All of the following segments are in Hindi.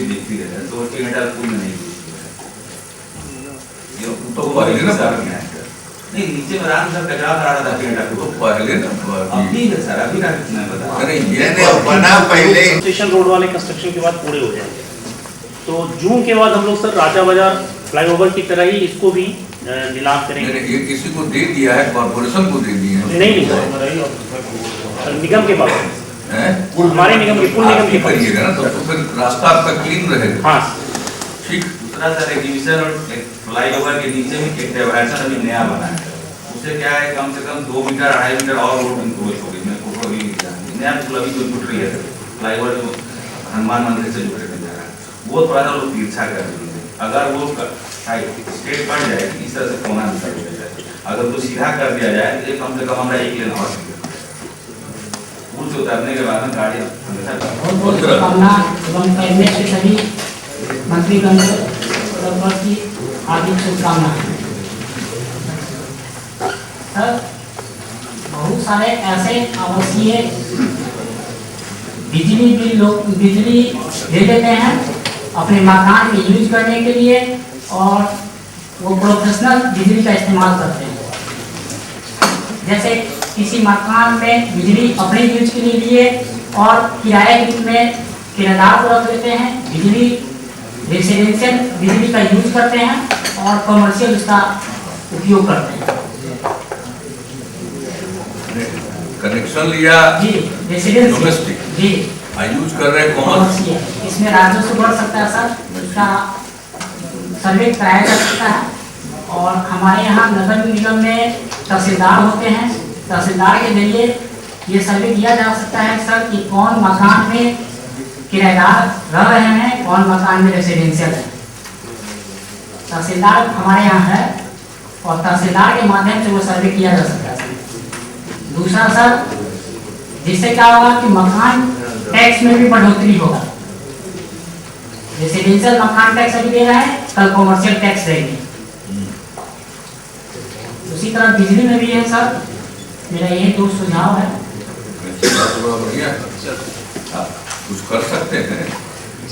नीचे देखती रहता है, तो टेंटा पुल में नहीं तो पहले ना नहीं, नीचे में आराम से कचरा करा रहा था टेंटा तो पहले ना अभी है सर, अभी का कितना बता। अरे ये बना पहले स्टेशन रोड वाले कंस्ट्रक्शन के बाद पूरे हो जाएंगे। तो जून के बाद हम लोग सर राजा बाजार फ्लाईओवर की तरह ही इसको भी नीलाम करेंगे। ये किसी को दे दिया है, कॉर्पोरेशन को दे दिया है? नहीं, निगम के पास हैं? हमारे निगम के पुल निगम के पास करिएगा ना, तो फिर रास्ता आपका क्लीन रहेगा। हाँ ठीक। दूसरा सर एग्जीबिशन और फ्लाईओवर के नीचे में एक डायवर्सन अभी नया बना है, उससे क्या है कम से कम 2 मीटर 2.5 मीटर और रोड इंक्रोच हो गई। मैं फोटो भी नया पुल अभी जो टूट रही है फ्लाईओवर जो हनुमान मंदिर से जुड़े जा रहा है, वो थोड़ा सा लोग तिरछा कर रही है। अगर वो स्ट्रेट बन जाए इस तरह से कोना निकल जाए, अगर वो सीधा कर दिया जाए तो कम से कम हमारा 1 लेन और पुल से उतरने के बाद गाड़ी हमेशा सभी मंत्रीगण की हार्दिक शुभकामनाएं। सर, बहुत सारे ऐसे आवासीय बिजली भी लोग बिजली दे देते हैं अपने मकान में यूज करने के लिए, और वो प्रोफेशनल बिजली का इस्तेमाल करते हैं। जैसे किसी मकान में बिजली अपने यूज के लिए लिए और किराए में किराएदार को रख देते हैं, बिजली रेसिडेंशियल बिजली का यूज करते हैं और कमर्शियल उसका उपयोग करते हैं। कनेक्शन लिया जी, रेसिडेंशियल डोमेस्टिक जी यूज कर रहे हैं कॉमर्शियल, इसमें राजस्व बढ़ सकता है सर, इसका सर्वे कराया जा सकता है। और हमारे यहाँ नगर निगम में तहसीलदार होते हैं, तहसीलदार के जरिए ये सर्वे किया जा सकता है सर कि कौन मकान में किराएदार रह रहे हैं, कौन मकान में रेसिडेंशियल है। तहसीलदार हमारे यहाँ है और तहसीलदार के माध्यम से वो सर्वे किया जा सकता है। दूसरा सर, जिससे क्या होगा कि मकान टैक्स में भी बढ़ोतरी होगा। रेसिडेंशियल मकान टैक्स अभी दे रहा है, कल कॉमर्शियल टैक्स देंगे। उसी तरह बिजली में भी है सर, मेरा यही 2 सुझाव है। आप कुछ कर सकते हैं,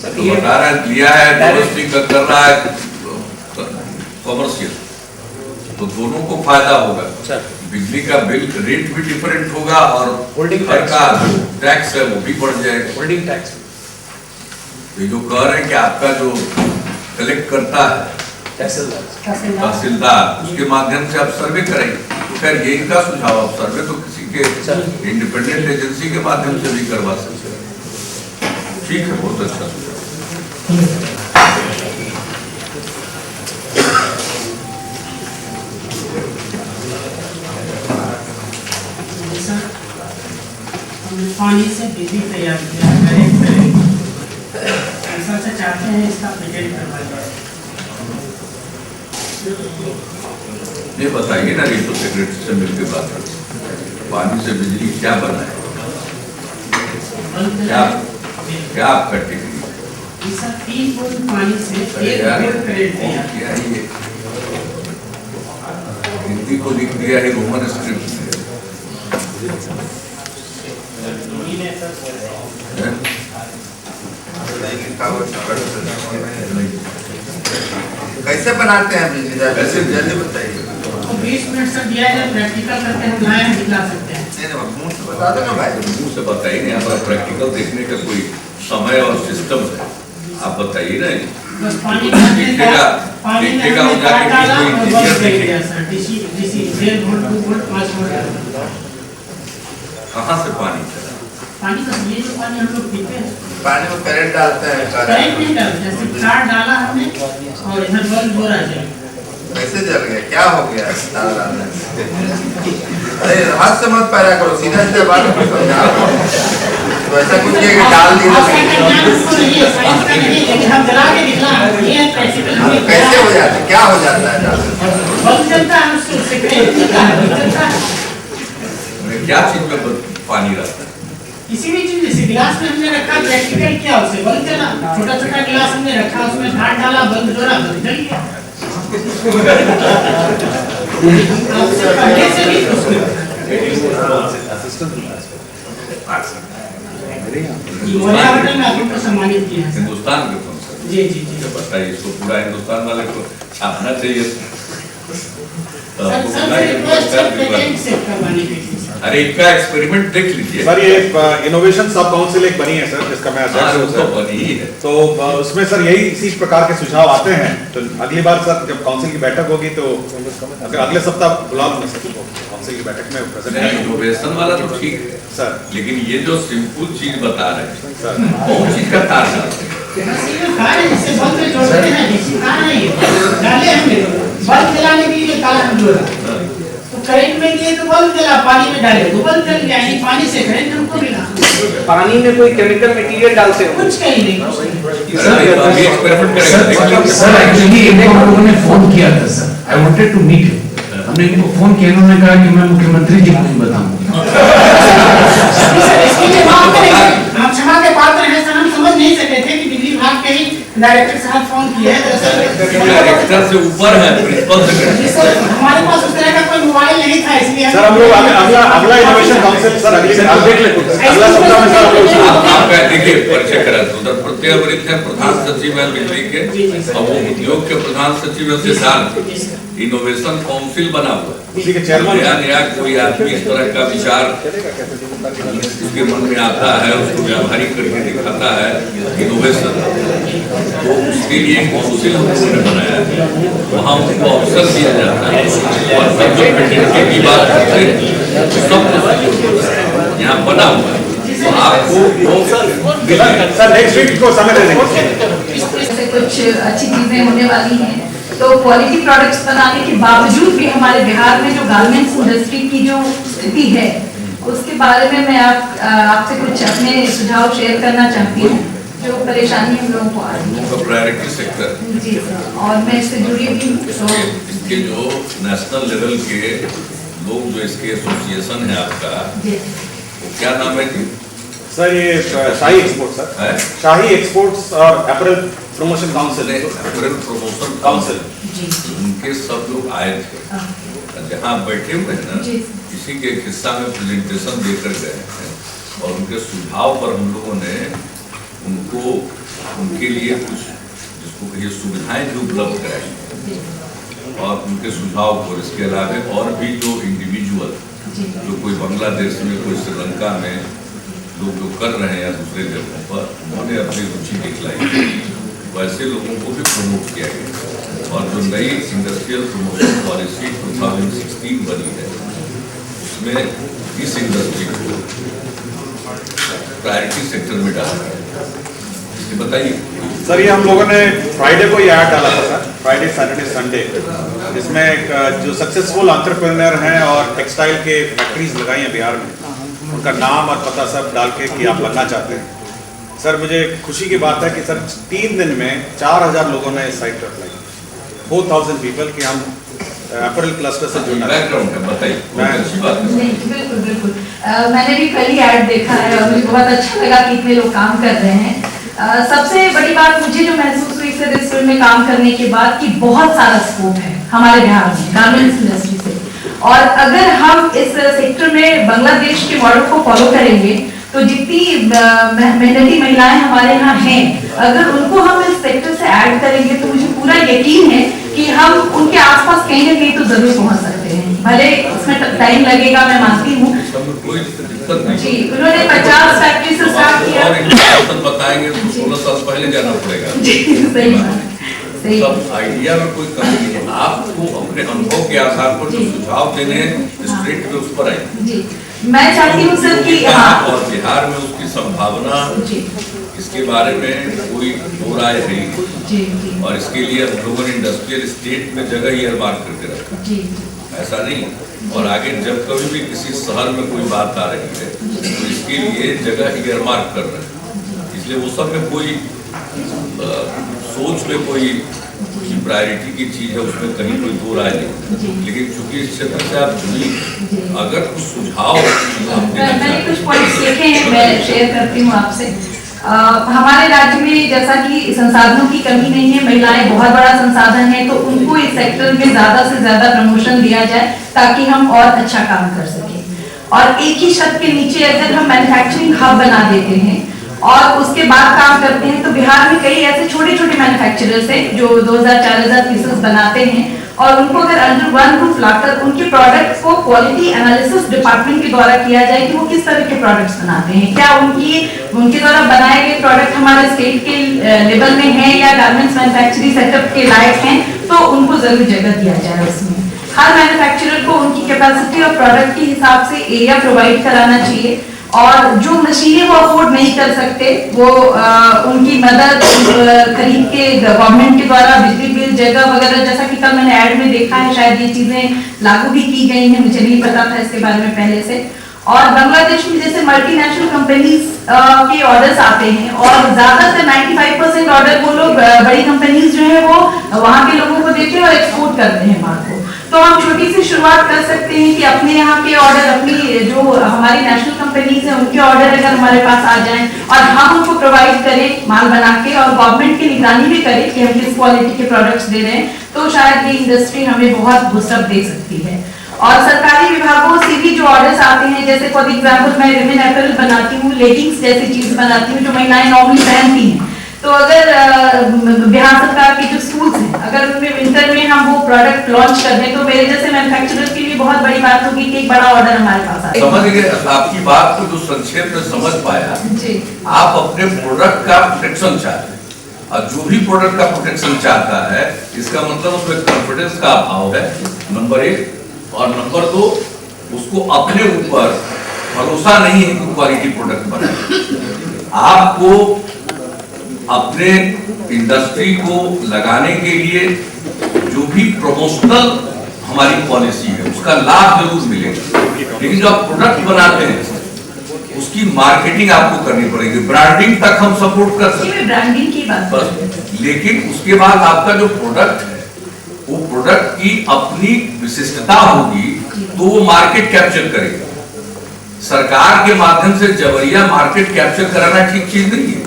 तो बता रहा है लिया है डोमेस्टिक का कर रहा है कॉमर्शियल, तो दोनों को फायदा होगा। बिजली का बिल रेट भी डिफरेंट होगा और घर का जो टैक्स है वो भी बढ़ जाएगा। होल्डिंग टैक्स ये जो कह रहे हैं कि आपका जो कलेक्ट करता है तहसीलदार, उसके माध्यम से आप सर्वे करेंगे। खैर ये इनका सुझाव, आप सर्वे तो किसी के इंडिपेंडेंट एजेंसी के माध्यम से भी करवा सकते हैं। ठीक है, बहुत अच्छा सुझाव। पानी से बिजली तैयार किया ऐसा से चाहते हैं इसका प्रेजेंट करवाया। ये बताइए ना, ये तो सेक्रेटरी से मिलकर बात करते, पानी से बिजली क्या बना है, क्या आपका टिकट? इसका 3 बूंद पानी से 1 वोल्ट करंट क्या ये हिंदी को लिख दिया है रोमन स्क्रिप्ट में। कैसे बनाते हैं बिजली? कैसे जल्दी बताइए। 20 मिनट से दिया जाए, प्रैक्टिकल करके हम लाए हैं, दिखला सकते हैं। नहीं, मुंह से बता दो ना भाई। मुंह से बताइए नहीं, हमारा प्रैक्टिकल देखने का कोई समय और सिस्टम है, आप बताइए ना। बस पानी में देखेगा वो जाके डाला कोई और इंजीनियर बस दे देखेगा। दिया sir. DC 1.5 volt 2 volt 5 volt. कहाँ से पानी चला? पानी का ये जो पानी हम लोग पीते हैं, पानी में करंट डालते हैं। करंट नहीं डालते, जैसे तार डाला हमने और इधर बल्ब जोड़ा जाए। कैसे जल गया, क्या हो गया तार डालने? अरे हाथ से मत पैरा करो, सीधा सीधा बात करो, समझाओ। तो ऐसा कुछ है कि डाल दी हम जला के दिखला, ये प्रैक्टिकल कैसे हो जाता है, क्या हो जाता है डालने? बल्ब जलता है, उससे क्या चीज में पानी रहता है? किसी भी चीज, जैसे गिलास में हमने रखा, प्रैक्टिकल किया, उससे बल्ब जला। छोटा छोटा गिलास हमने रखा, उसमें ढाट डाला, बल्ब जोड़ा, बल्ब जल गया। आपसे पहले से भी होटल में आपको सम्मानित किया है। हिंदुस्तान के कौन से जी जी जी। तो बताइए, इसको पूरा हिंदुस्तान वाले को छापना चाहिए। अरे इनका एक्सपेरिमेंट देख लीजिए सर। ये इनोवेशन सब काउंसिल एक बनी है सर, जिसका मैं अध्यक्ष हूं तो सर। बनी ही है। तो उसमें सर यही इसी प्रकार के सुझाव आते हैं। तो अगली बार सर जब काउंसिल की बैठक होगी तो अगर अगले सप्ताह बुला लूंगा सर काउंसिल की बैठक में प्रेजेंट इनोवेशन वाला तो ठीक है सर। लेकिन ये जो सिंपल चीज बता रहे हैं सर कौन चीज का तार डालते हैं? बल्ब जलाने के लिए तार हम जोड़ा, तो करंट में लिए तो बल्ब जला, पानी में डाले तो बल्ब जल गया। नहीं, पानी से करंट हमको मिला। पानी में कोई केमिकल मटेरियल डालते हो? कुछ कहीं नहीं। एक्सपेरिमेंट करेंगे। सर एक्चुअली इनको हम लोगों ने फोन किया था sir, I wanted to meet you. हमने इनको फोन किया, उन्होंने कहा कि मैं मुख्यमंत्री जी को नहीं बताऊंगा। इसके लिए माफ करेंगे, आप क्षमा के पात्र हैं सर। हम समझ नहीं सके थे कि बिजली विभाग के ही डायरेक्टर साहब फोन किए हैं। डायरेक्टर से ऊपर है, प्रिंसिपल से सर हमारे पास उस तरह का कोई मोबाइल नहीं था, इसलिए सर हम लोग अगला इनोवेशन काउंसिल सर अगली आप देख लेते अगला सप्ताह में सर हम लोग आप देखिए परिचय करा दो। उधर प्रत्यय वरिष्ठ है प्रधान सचिव है बिजली के, और वो उद्योग के प्रधान सचिव है सिद्धार्थ। इनोवेशन काउंसिल बना हुआ है, उसी के चेयरमैन नया नया कोई आदमी इस तरह का विचार उसके मन में आता है, उसको व्यावहारिक करके दिखाता है इनोवेशन, तो उसके लिए काउंसिल हम लोगों ने बनाया है। वहाँ उनको अवसर दिया जाता है और सब जो पेटेंट की बात करते हैं सब यहाँ बना हुआ है। तो आपको सर नेक्स्ट वीक को समय दे देंगे। से कुछ अच्छी चीजें होने वाली हैं। तो क्वालिटी प्रोडक्ट्स बनाने के बावजूद भी हमारे बिहार में जो गारमेंट्स इंडस्ट्री की जो स्थिति है उसके बारे में मैं आपसे कुछ अपने सुझाव शेयर करना चाहती हूँ, जो परेशानी हम लोगों को आ रही है। प्रायोरिटी सेक्टर जी सर, और मैं इससे जुड़ी भी हूँ। तो इसके जो नेशनल लेवल के लोग जो इसके एसोसिएशन है आपका, वो क्या नाम है जी? सर ये शाही एक्सपोर्ट सर है? शाही एक्सपोर्ट्स और apparel promotion council apparel promotion council उनके सब लोग आए थे, जहाँ बैठे हुए हैं ना, इसी के एक हिस्सा में प्रेजेंटेशन देकर गए हैं और उनके सुझाव पर हम लोगों ने उनको उनके लिए कुछ जिसको कहिए सुविधाएं भी उपलब्ध कराई और उनके सुझाव पर इसके अलावा और भी जो इंडिविजुअल जो कोई बांग्लादेश में, कोई श्रीलंका में लोग जो कर रहे हैं या दूसरे जगहों पर, उन्होंने अपनी रुचि दिखलाई, वैसे लोगों को भी प्रमोट किया गया। और जो नई इंडस्ट्रियल प्रमोशन पॉलिसी 2016 बनी है उसमें इस इंडस्ट्री को प्रायोरिटी सेक्टर में डाला गया। बताइए सर। ये हम लोगों ने फ्राइडे को ये ऐड डाला था सर, फ्राइडे सैटरडे संडे, जिसमें जो सक्सेसफुल एंटरप्रेन्योर हैं और टेक्सटाइल के फैक्ट्रीज लगाई हैं बिहार में, उनका नाम और पता सब डाल के कि आप लगना चाहते हैं। सर मुझे खुशी की बात है कि सर 3 दिन में 4000 लोगों ने इस साइट पर अप्लाई किया, 4000 पीपल कि हम अपैरल क्लस्टर से जुड़ना है। बताइए। बिल्कुल बिल्कुल, मैंने भी कल ही ऐड देखा है और मुझे बहुत अच्छा लगा कि इतने लोग काम कर रहे हैं। सबसे बड़ी बात मुझे जो महसूस हुई सर इस फील्ड में काम करने के बाद कि बहुत सारा स्कोप है हमारे बिहार में गारमेंट्स इंडस्ट्री से, और अगर हम इस सेक्टर में बांग्लादेश के मॉडल को फॉलो करेंगे तो जितनी मेहनती महिलाएं हमारे यहाँ हैं, अगर उनको हम इस सेक्टर से ऐड करेंगे तो मुझे पूरा यकीन है कि हम उनके आसपास कहीं ना कहीं तो जरूर पहुंच सकते हैं। भले इसमें टाइम लगेगा, मैं मानती हूँ जी। उन्होंने 50 फैक्ट्री से स्टार्ट किया, बताएंगे 16 साल पहले जाना पड़ेगा। सही बात, सब आइडिया में कोई कमी नहीं है, आपको अपने अनुभव के आधार पर जो सुझाव देने हैं स्ट्रेट में उस पर आए जी। मैं चाहती हूँ सर कि और बिहार में उसकी संभावना इसके बारे में कोई दो राय है और इसके लिए हम लोगों ने इंडस्ट्रियल स्टेट में जगह ही मार्क करके रखा, ऐसा नहीं। और आगे जब कभी भी किसी शहर में कोई बात आ रही है तो इसके लिए जगह ईयरमार्क कर रहे हैं, इसलिए वो सब में कोई सोच में कोई प्रायोरिटी की चीज है उसमें कहीं कोई दो राय नहीं। लेकिन चूंकि इस क्षेत्र से आप जुड़ी, अगर कुछ सुझाव मैंने कुछ पॉइंट्स लिखे हैं, मैं शेयर करती हूँ आपसे। हमारे राज्य में जैसा कि संसाधनों की कमी नहीं है, महिलाएं बहुत बड़ा संसाधन है, तो उनको इस सेक्टर में ज्यादा से ज्यादा प्रमोशन दिया जाए ताकि हम और अच्छा काम कर सकें। और एक ही छत के नीचे अगर हम मैन्युफैक्चरिंग हब बना देते हैं और उसके बाद काम करते हैं। तो बिहार में कई ऐसे छोटे छोटे मैन्युफैक्चरर्स हैं जो 2000-4000 पीसेस बनाते हैं, और उनको अगर अंडर वन रूफ लाकर उनके प्रोडक्ट्स को क्वालिटी एनालिसिस डिपार्टमेंट के द्वारा किया जाए कि वो किस तरह के प्रोडक्ट्स बनाते हैं, क्या उनके द्वारा बनाए गए प्रोडक्ट हमारे स्टेट के लेवल में है या गारमेंट्स मैन्युफैक्चरिंग सेटअप के लायक हैं, तो उनको जरूर जगह दिया जाए। उसमें हर मैन्युफैक्चरर को उनकी कैपेसिटी और प्रोडक्ट के हिसाब से एरिया प्रोवाइड कराना चाहिए, और जो मशीनें वो अफोर्ड नहीं कर सकते वो उनकी मदद खरीद के गवर्नमेंट के द्वारा बिजली बिल जगह वगैरह, जैसा कि कल मैंने ऐड में देखा है, शायद ये चीजें लागू भी की गई हैं, मुझे नहीं पता था इसके बारे में पहले से। और बांग्लादेश में जैसे मल्टीनेशनल कंपनीज के ऑर्डर्स आते हैं, और ज्यादातर 95% ऑर्डर वो लोग बड़ी कंपनीज जो है वो वहाँ के लोगों को देते हैं और एक्सपोर्ट करते हैं माल को। तो हम छोटी सी शुरुआत कर सकते हैं कि अपने यहाँ के ऑर्डर, अपनी जो हमारी नेशनल कंपनीज हैं उनके ऑर्डर अगर हमारे पास आ जाएं और हम उनको प्रोवाइड करें माल बना के, और गवर्नमेंट की निगरानी भी करें कि हम किस क्वालिटी के प्रोडक्ट्स दे रहे हैं, तो शायद ये इंडस्ट्री हमें बहुत बूस्टअप दे सकती है। और सरकारी विभागों से भी जो ऑर्डर्स आते हैं, जैसे फॉर एग्जाम्पल मैं विमेन अपैरल बनाती हूँ, लेगिंग्स जैसी चीज बनाती हूँ जो महिलाएं नॉर्मली पहनती हैं, तो अगर बिहार सरकार के जो स्कूल्स हैं अगर उनमें विंटर में हम वो प्रोडक्ट लॉन्च कर दें, तो मेरे जैसे मैन्युफैक्चरर के लिए बहुत बड़ी बात होगी कि एक बड़ा ऑर्डर हमारे पास आए। समझ गए आपकी बात को, जो संक्षेप में समझ पाया जी। आप अपने प्रोडक्ट का प्रोटेक्शन चाहते हैं, और जो भी प्रोडक्ट का प्रोटेक्शन चाहता है इसका मतलब उसमें कॉन्फिडेंस का अभाव है, नंबर 1, और नंबर 2 उसको अपने ऊपर भरोसा नहीं है कि क्वालिटी प्रोडक्ट बनाए। आपको अपने इंडस्ट्री को लगाने के लिए जो भी प्रमोशनल हमारी पॉलिसी है उसका लाभ जरूर मिलेगा, लेकिन जो आप प्रोडक्ट बनाते हैं उसकी मार्केटिंग आपको करनी पड़ेगी। ब्रांडिंग तक हम सपोर्ट कर सकते हैं, ब्रांडिंग की बात बस, लेकिन उसके बाद आपका जो प्रोडक्ट है वो प्रोडक्ट की अपनी विशिष्टता होगी तो वो मार्केट कैप्चर करेगा। सरकार के माध्यम से जबरिया मार्केट कैप्चर कराना ठीक चीज नहीं है,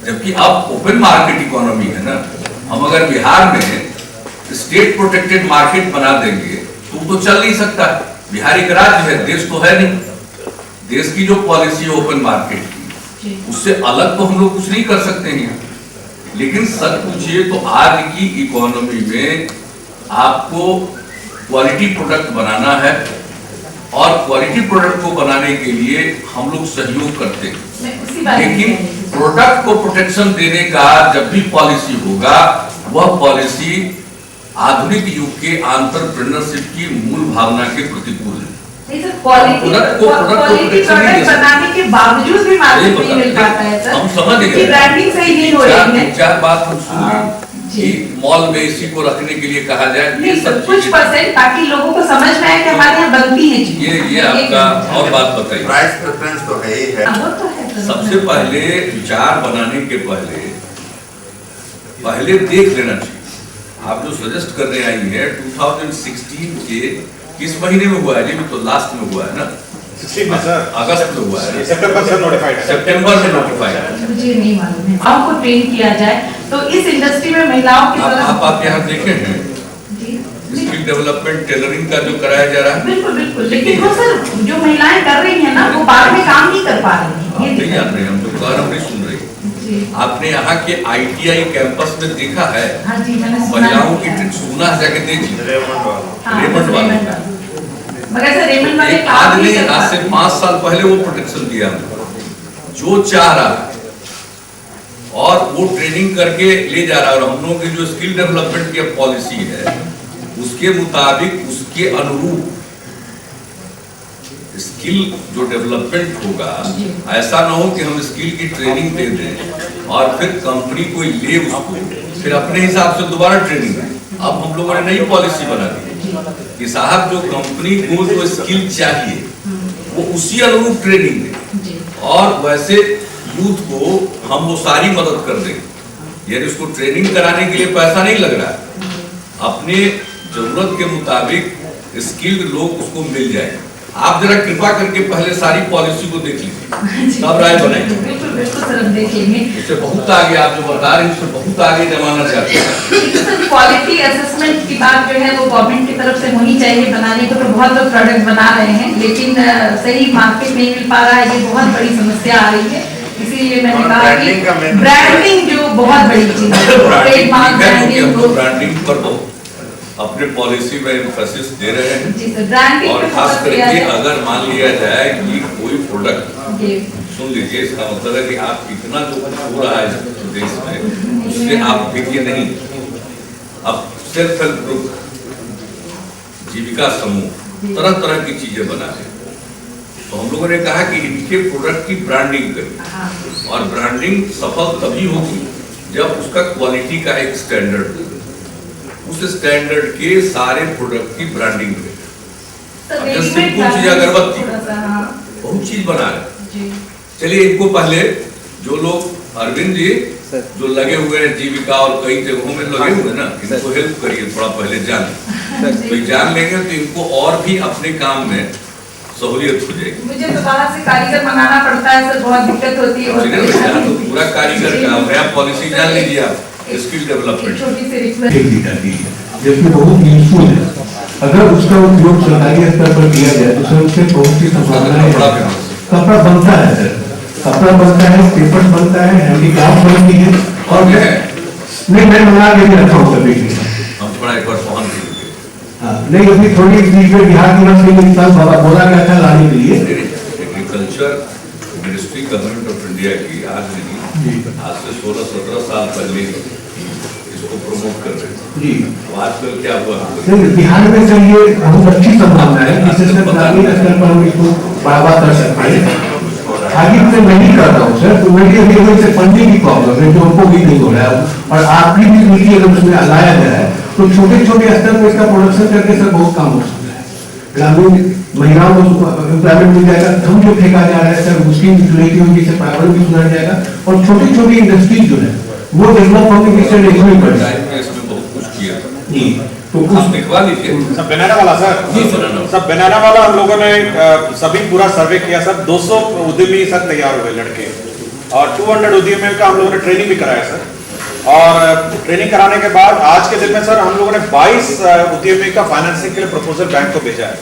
जबकि अब ओपन मार्केट इकोनॉमी है ना। हम अगर बिहार में स्टेट प्रोटेक्टेड मार्केट बना देंगे तो चल नहीं सकता। बिहार एक राज्य है, देश तो है नहीं। देश की जो पॉलिसी है ओपन मार्केट की, उससे अलग तो हम लोग कुछ नहीं कर सकते हैं। लेकिन सच पूछिए तो आज की इकोनॉमी में आपको क्वालिटी प्रोडक्ट बनाना है, और क्वालिटी प्रोडक्ट को बनाने के लिए हम लोग सहयोग करते हैं, लेकिन प्रोडक्ट को प्रोटेक्शन देने का जब भी पॉलिसी होगा वह पॉलिसी आधुनिक युग के एंटरप्रेन्योरशिप की मूल भावना के प्रतिकूल है। क्वालिटी प्रोडक्ट बनाने के बावजूद भी मार्केट नहीं मिल पाता है सर, हम समझ गए, ब्रांडिंग सही नहीं हो रही है। 4 बात हम सुने कि मॉल में इसी को रखने के लिए कहा जाए, ये सब कुछ परसेंट, ताकि लोगों को समझ में आए कि हमारे यहाँ बनती है ये आपका। और बात बताइए, प्राइस प्रेफरेंस तो है ही है। वो तो है। सबसे पहले विचार बनाने के पहले देख लेना चाहिए। आप जो सजेस्ट करने आई है 2016 के किस महीने में हुआ है जी? तो लास्ट में हुआ है ना, 16 में सर, अगस्त में हुआ है, सितंबर से नोटिफाइड है, सितंबर में नोटिफाइड है। मुझे नहीं मालूम है। आपको ट्रेन किया जाए तो इस इंडस्ट्री में महिलाओं की तरफ आप यहाँ देखे हैं स्किल डेवलपमेंट टेलरिंग का जो कराया जा रहा है, बिल्कुल बिल्कुल, लेकिन वो सर जो महिलाएं कर रही हैं ना वो बाद में काम नहीं कर पा रही हैं। हम नहीं जान रहे, हम तो कह रहे सुन रही। आपने यहाँ के ITI कैंपस में देखा है? हाँ जी, मैंने महिलाओं की ट्रेन सुना है, जाके देखिए रेमंड वाला। मगर सर रेमंड वाले आज नहीं, आज से 5 साल पहले वो प्रोटेक्शन दिया जो चाह रहा है, और वो ट्रेनिंग करके ले जा रहा है। और हम लोगों की जो स्किल डेवलपमेंट की पॉलिसी है उसके मुताबिक उसके अनुरूप स्किल जो डेवलपमेंट होगा, ऐसा ना हो कि हम स्किल की ट्रेनिंग दे दें और फिर कंपनी कोई ले उसको फिर अपने हिसाब से दोबारा ट्रेनिंग दें। अब हम लोगों ने नई पॉलिसी बना दी कि साहब जो कंपनी को जो स्किल चाहिए वो उसी अनुरूप ट्रेनिंग दे, और वैसे यूथ को हम वो सारी मदद कर देंगे। यानी उसको ट्रेनिंग कराने के लिए पैसा नहीं लग रहा है, अपने जरूरत के मुताबिक स्किल्ड लोग उसको मिल जाए। आप जरा कृपा करके पहले सारी पॉलिसी को देख लीजिए, तब राय बनाइए। इससे बहुत आगे आप जो बता रहे हैं उससे बहुत आगे जमाना चाहते हैं। क्वालिटी असेसमेंट की बात जो है वो गवर्नमेंट की तरफ से होनी चाहिए बनाने को, तो बहुत लोग प्रोडक्ट बना रहे हैं लेकिन सही मार्केट नहीं मिल पा रहा है, ये बहुत बड़ी समस्या आ रही है। इसीलिए मैंने कहा ब्रांडिंग का कि main- ब्रांडिंग जो बहुत बड़ी चीज है, ट्रेडमार्क ब्रांडिंग को ब्रांडिंग पर अपने पॉलिसी में एम्फेसिस दे रहे हैं। जी सर, ब्रांडिंग और पे खास फोकस किया करके है। अगर मान लिया जाए कि कोई प्रोडक्ट, जी सुन लीजिए, इसका मतलब है कि आप इतना जो हो रहा है देश में उससे आप देखिए नहीं। अब सेल्फ हेल्प ग्रुप, जीविका समूह तरह तरह की चीजें बना है, तो हम लोगों ने कहा कि इनके प्रोडक्ट की ब्रांडिंग करें। हाँ और ब्रांडिंग सफल तभी होगी जब उसका क्वालिटी का एक स्टैंडर्ड हो, उस स्टैंडर्ड के सारे प्रोडक्ट की ब्रांडिंग करें। सर, अब जैसे रेडीमेड कुछ चीज अगरबत्ती, थोड़ा सा, हाँ, बहुत चीज बना है। जी चलिए इनको पहले जो लोग अरविंद जी जो लगे हुए हैं जीविका और कई जगहों में लगे हुए हैं ना, इनको हेल्प करिए थोड़ा, पहले जान तो जान लेंगे तो इनको और भी अपने काम में सहूलियत हो जाएगी। मुझे तो बाहर से कारीगर मंगाना पड़ता है सर, बहुत दिक्कत होती है। यहाँ तो पूरा कारीगर का नया पॉलिसी जान लीजिए आप, स्किल डेवलपमेंट। छोटी सी रिक्वेस्ट, 1 लीटर दीजिए, जबकि बहुत यूजफुल है। अगर उसका उपयोग सरकारी स्तर पर किया जाए तो सर उससे बहुत सी संभावनाएं हैं। कपड़ा बनता है सर, कपड़ा बनता है, पेपर बनता है, हैंडीक्राफ्ट बनती है। और नहीं, मैं मंगा के भी रखा हूँ कभी भी। हम थोड़ा एक बार पहुँच गए। हाँ, नहीं अपनी थोड़ी चीज में बिहार की नस्ल के इंसान बोला गया था लाने के लिए। Agriculture ministry government of India की आज नहीं, आज से 16-17 साल पहले इसको प्रमोट कर रहे थे जी। तो आजकल क्या हुआ? नहीं, बिहार में सर ये बहुत अच्छी संभावना है, जिससे सर ग्रामीण स्तर पर हम इसको बढ़ावा कर सकते हैं। आगे मैं नहीं कर रहा हूँ सर, तो मेडिकल लेवल से फंडिंग की प्रॉब्लम है जो हमको भी नहीं हो रहा है। और आपकी भी नीति अगर उसमें लाया गया है तो छोटे छोटे स्तर पर इसका प्रोडक्शन करके सर बहुत काम हो सकता है। ग्रामीण महिलाओं को एम्प्लॉयमेंट मिल जाएगा, धम जो फेंका जा रहा है सर उसकी यूटिलिटी होगी, से पर्यावरण भी सुधार जाएगा और छोटी छोटी इंडस्ट्रीज जो है वो डेवलप होने की सर इसमें बढ़ जाएगा। इसमें बहुत कुछ किया जी, तो आप लिखवा लीजिए। सब बनाना वाला सर, सब बनाना वाला हम लोगों ने सभी पूरा सर्वे किया सर। 200 उद्यमी सर तैयार हुए लड़के और 200 उद्यमियों का हम लोगों ने ट्रेनिंग भी कराया सर। और ट्रेनिंग कराने के बाद आज के दिन में सर हम लोगों ने 22 उद्यमी का फाइनेंसिंग के लिए प्रपोजल बैंक को भेजा है।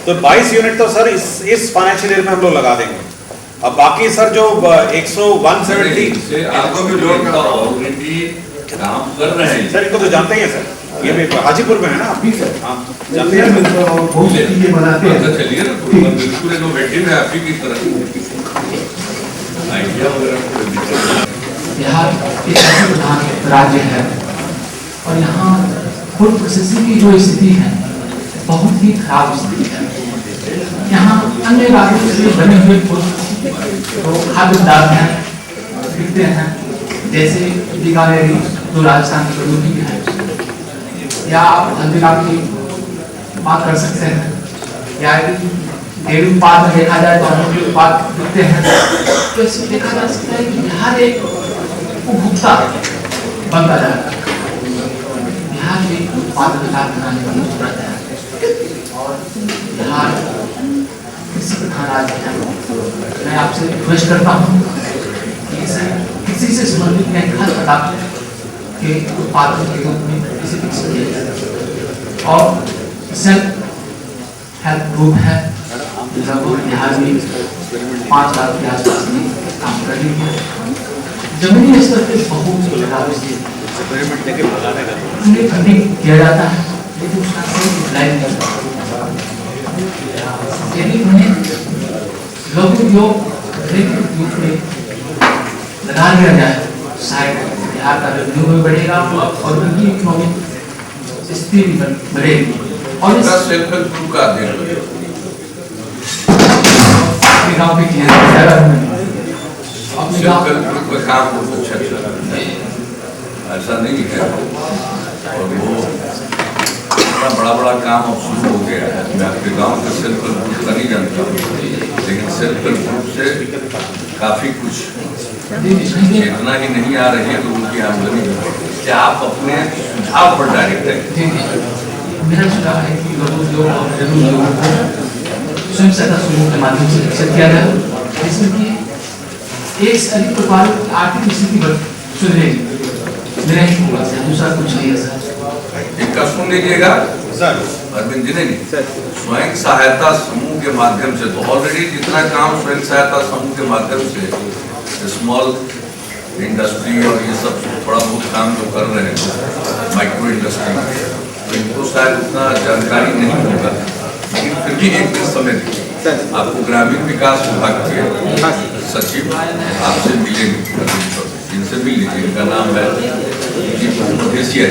तो 22 यूनिट तो सर इस फाइनेंशियल ईयर में हम लोग लगा देंगे। अब बाकी सर जो 170 आपको भी लोग ऑलरेडी काम कर रहे हैं सर, इनको तो जानते ही हैं सर, ये भी हाजीपुर में है ना आप भी सर। हाँ जानते हैं सर। बहुत सी चीजें बनाते हैं। चलिए ना, तो बिल्कुल इनोवेटिव है आपकी की तरह आइडिया वगैरह। बिहार एक कृषि प्रधान राज्य है और यहाँ फूड प्रोसेसिंग की जो स्थिति है बहुत ही खराब स्थिति है। यहाँ अन्य राज्यों से बने हुए फूड खाद्य पदार्थ हैं बिकते हैं, जैसे बिकानेरी जो राजस्थान की प्रमुख है, या आप हल्दीराम की बात कर सकते हैं, या डेयरी उत्पाद में देखा जाए तो अन्य उत्पाद बिकते हैं। तो इसमें देखा जा सकता है कि बिहार एक उपभोक्ता बनता जा रहा है। बिहार में उत्पाद विकास बनाने की जरूरत है और बिहार कृषि प्रधान राज्य है। मैं आपसे रिक्वेस्ट करता हूँ कि किसी से संबंधित खाद्य पदार्थ के उत्पादन के रूप में इसे विकसित किया जाए। और सेल्फ हेल्प ग्रुप है लगभग बिहार में 5 लाख के आसपास में काम कर रही है। जमीनी स्तर पर बहुत फंडिंग किया जाता है लेकिन उसका कोई अप्लाई नहीं करता। यदि उन्हें लघु उद्योग में लगा दिया जाए शायद बिहार का रेवेन्यू भी बढ़ेगा और उनकी इकोनॉमिक स्थिति भी बढ़ेगी। और इस सेल्फ हेल्प ग्रुप का अध्ययन गाँव के क्लियर अपने गाँव ग्रुप का काम बहुत अच्छा चल रहा है, ऐसा नहीं है। और वो इतना बड़ा काम अब शुरू हो गया है। मैं आपके गांव के सेल्फ हेल्प ग्रुप का नहीं जानता हूँ, लेकिन सेल्फ हेल्प ग्रुप से काफी कुछ चेतना ही नहीं आ रही है तो उनकी आमदनी क्या आप अपने सुझाव पर डायरेक्ट है। मेरा सुझाव है कि लोगों और लोगों को स्वयं सहायता समूह के माध्यम से विकसित किया जाए, जिसमें कि एक से अधिक परिवारों की आर्थिक स्थिति सुधरेगी। मेरा ही होगा सर, दूसरा कुछ नहीं है सर। इनका सुन लीजिएगा सर, अरविंद जी ने स्वयं सहायता समूह के माध्यम से तो ऑलरेडी जितना काम स्वयं सहायता समूह के माध्यम से स्मॉल इंडस्ट्री और ये सब थोड़ा बहुत काम जो कर रहे हैं माइक्रो इंडस्ट्री, तो इनको शायद उतना जानकारी नहीं होगा, लेकिन फिर भी एक दिन समय आपको ग्रामीण विकास विभाग के सचिव आपसे मिलेंगे, इनसे मिल लीजिए। इनका नाम है मधेसिया,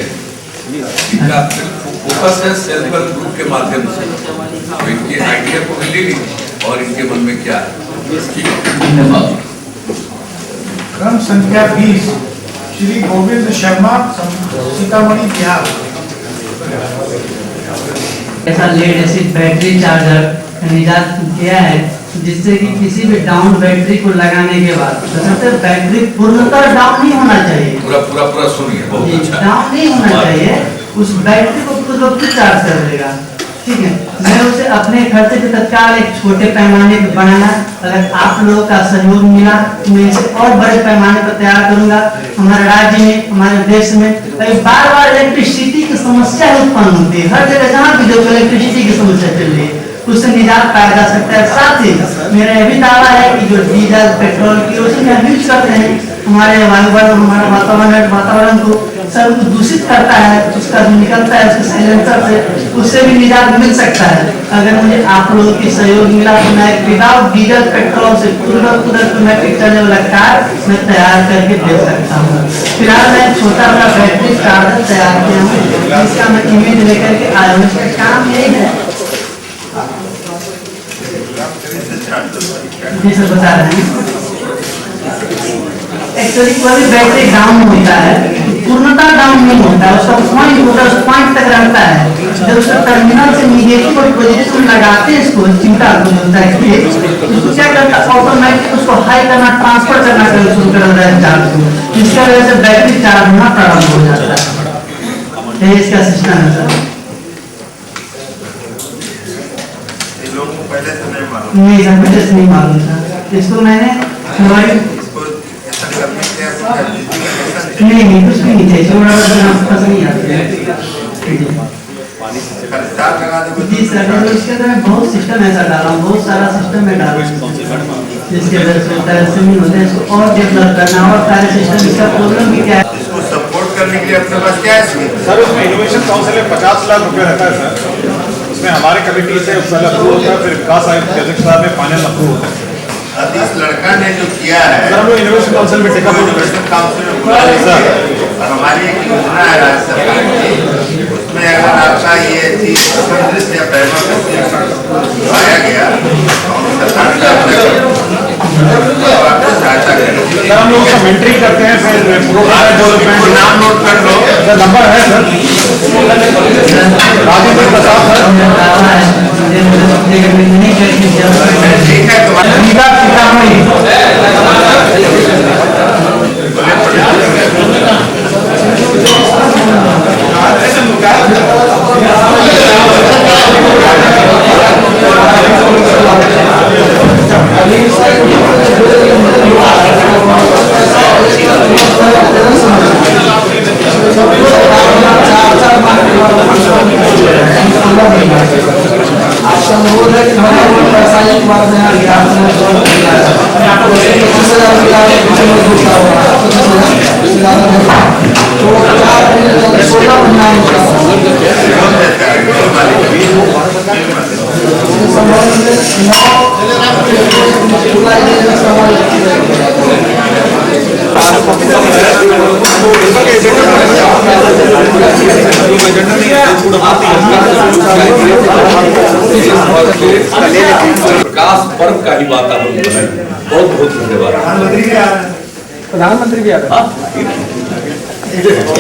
इनका फोकस है सेल्फ हेल्प ग्रुप के माध्यम से, तो इनके आइडिया को ले लीजिए और इनके मन में क्या है। क्रम संख्या 20 श्री गोविंद शर्मा, सीतामढ़ी, बिहार। ऐसा लेड एसिड बैटरी चार्जर का निजात किया है, जिससे कि किसी भी डाउन बैटरी को लगाने के बाद बैटरी पूर्णतः डाउन नहीं होना चाहिए, पूरा सुनिए, बहुत अच्छा, डाउन नहीं होना चाहिए, उस बैटरी को पूर्णतः चार्ज कर देगा। ठीक है, मैं उसे अपने खर्चे के तत्काल एक छोटे पैमाने पर बनाना, अगर आप लोगों का सहयोग मिला तो मैं इसे और बड़े पैमाने पर तैयार करूंगा। हमारे राज्य में, हमारे देश में बार बार इलेक्ट्रिसिटी की समस्या उत्पन्न होती है, हर जगह जहाँ भी देखो इलेक्ट्रिसिटी की समस्या चल रही है, उससे निजात पाया जा सकता है। साथ ही मेरा यह भी दावा है कि जो डीजल पेट्रोल केरोसिन हम यूज करते हैं, हमारे वायुमंडल, हमारा वातावरण को सब दूषित करता है, उसका जो निकलता है उसके साइलेंसर से, उससे भी निजात मिल सकता है। अगर मुझे आप लोगों की सहयोग मिला तो मैं विदाउट डीजल पेट्रोल से पूरा ऑटोमेटिक चलने वाला कार मैं तैयार करके दे सकता हूँ। फिलहाल मैं छोटा बड़ा बैटरी चार्जर तैयार किया हूँ, इसका मैं इमेज लेकर के आया हूँ। इसका काम यही है, जी सर बता रहे हैं, एक्चुअली कोई बैटरी डाउन होता है पूर्णतः डाउन नहीं होता है, उसका पॉइंट तक रहता है। जब उसका टर्मिनल से निगेटिव और पॉजिटिव लगाते हैं, इसको चिंता होता है उसको क्या करता है, ऑटोमेटिक उसको हाई करना, ट्रांसफर करना शुरू कर देता है चार्ज को, जिसकी वजह से बैटरी चार्ज होना प्रारंभ हो जाता है। ये इसका सिस्टम है सर। नहीं सर, पहले से नहीं मालूम था, इसको मैंने नहीं कुछ भी नहीं थे, नहीं आते जी सर। इसके अंदर मैं बहुत सिस्टम ऐसा डाला हूँ, बहुत सारा सिस्टम में डाला हूँ, जिसके वजह से होता है, इससे नहीं होता है, इसको और डेवलप करना और सारे सिस्टम। इसका प्रॉब्लम भी क्या है, इसको सपोर्ट करने के लिए अपने पास क्या है सर? उसमें इनोवेशन काउंसिल में 50 लाख रुपए रहता है सर, उसमें हमारे कमेटी से पहले अप्रूव होता है, फिर विकास आयुक्त अध्यक्ष साहब में फाइनल अप्रूव होता है। इस लड़का ने जो किया है सर, हम लोग इनोवेशन काउंसिल में टेकअप काउंसिल में बुला लेंगे, और हमारी एक योजना है राज्य सरकार की, उसमें अगर आपका ये चीज दृश्य आया गया सरकार आपको सहायता करेगी। सर, हम लोग उसका मेंटरिंग करते हैं, फिर प्रोग्राम डेवलपमेंट। नाम नोट कर लो सर, नंबर है सर राजेंद्र प्रसाद सर, ठीक है प्रकाश पर्व का ही वातावरण बनाए। बहुत बहुत धन्यवाद। प्रधानमंत्री भी आ रहे हैं।